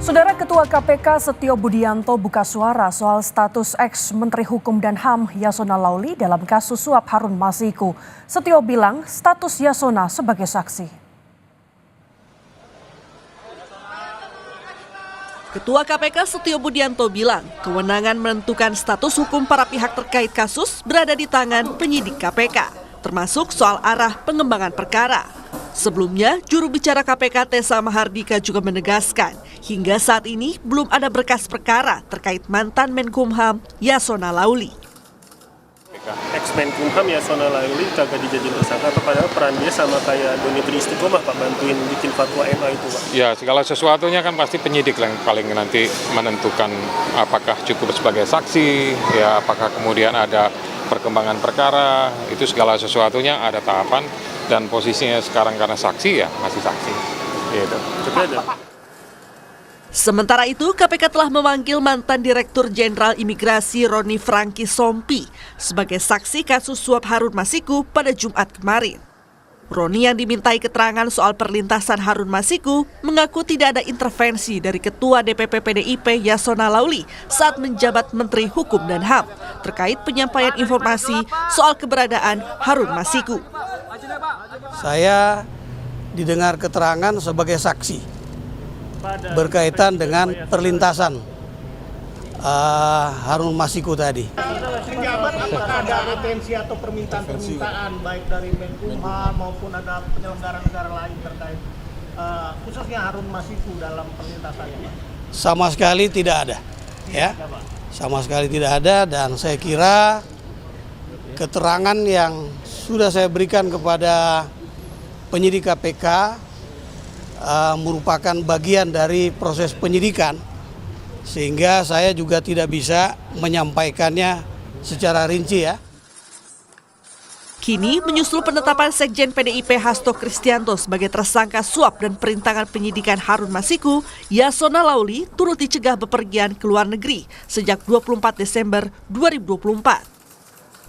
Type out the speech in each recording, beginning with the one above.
Saudara Ketua KPK Setio Budianto buka suara soal status ex-Menteri Hukum dan HAM Yasona Lauli dalam kasus suap Harun Masiku. Setio bilang status Yasona sebagai saksi. Ketua KPK Setio Budianto bilang kewenangan menentukan status hukum para pihak terkait kasus berada di tangan penyidik KPK, termasuk soal arah pengembangan perkara. Sebelumnya, juru bicara KPK Tessa Mahardika juga menegaskan, hingga saat ini belum ada berkas perkara terkait mantan Menkumham Yasona Lauli. Ex-Menkumham Yasona Lauli kagak dijadiin tersangka, padahal peran dia sama kayak Doni Triistiqomah, Pak, bantuin bikin fatwa MA itu, Pak. Ya, segala sesuatunya kan pasti penyidik yang paling nanti menentukan apakah cukup sebagai saksi, ya apakah kemudian ada perkembangan perkara, itu segala sesuatunya ada tahapan. Dan posisinya sekarang karena saksi ya masih saksi. Gitu. Sementara itu, KPK telah memanggil mantan Direktur Jenderal Imigrasi Roni Franky Sompi sebagai saksi kasus suap Harun Masiku pada Jumat kemarin. Roni yang dimintai keterangan soal perlintasan Harun Masiku mengaku tidak ada intervensi dari Ketua DPP PDIP Yasona Lauli saat menjabat Menteri Hukum dan HAM terkait penyampaian informasi soal keberadaan Harun Masiku. Saya didengar keterangan sebagai saksi berkaitan dengan perlintasan Harun Masiku tadi. Penjabat apakah ada retensi atau permintaan baik dari Menkumham maupun ada penyelenggara negara lain terkait khususnya Harun Masiku dalam perlintasannya, Pak? Sama sekali tidak ada, ya. Sama sekali tidak ada, dan saya kira keterangan yang sudah saya berikan kepada penyidik KPK merupakan bagian dari proses penyidikan, sehingga saya juga tidak bisa menyampaikannya secara rinci, ya. Kini menyusul penetapan Sekjen PDIP Hasto Kristianto sebagai tersangka suap dan perintangan penyidikan Harun Masiku, Yasona Lauli turut dicegah bepergian ke luar negeri sejak 24 Desember 2024.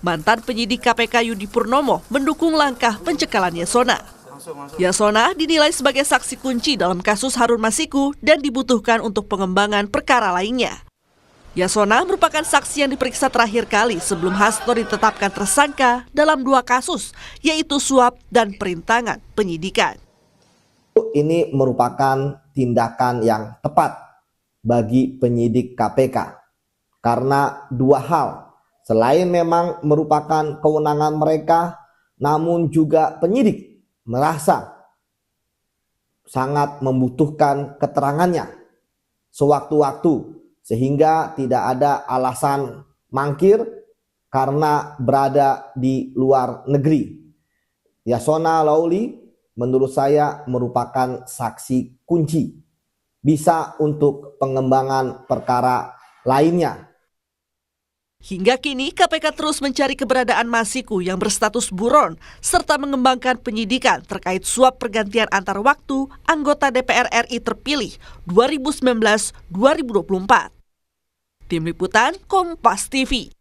Mantan penyidik KPK Yudi Purnomo mendukung langkah pencekalan Yasona. Yasona dinilai sebagai saksi kunci dalam kasus Harun Masiku dan dibutuhkan untuk pengembangan perkara lainnya. Yasona merupakan saksi yang diperiksa terakhir kali sebelum Hasto ditetapkan tersangka dalam 2 kasus, yaitu suap dan perintangan penyidikan. Ini merupakan tindakan yang tepat bagi penyidik KPK karena 2 hal. Selain memang merupakan kewenangan mereka, namun juga penyidik merasa sangat membutuhkan keterangannya sewaktu-waktu, sehingga tidak ada alasan mangkir karena berada di luar negeri. Yasona Lauli menurut saya merupakan saksi kunci, bisa untuk pengembangan perkara lainnya. Hingga kini KPK terus mencari keberadaan Masiku yang berstatus buron serta mengembangkan penyidikan terkait suap pergantian antar waktu anggota DPR RI terpilih 2019-2024. Tim Liputan Kompas TV.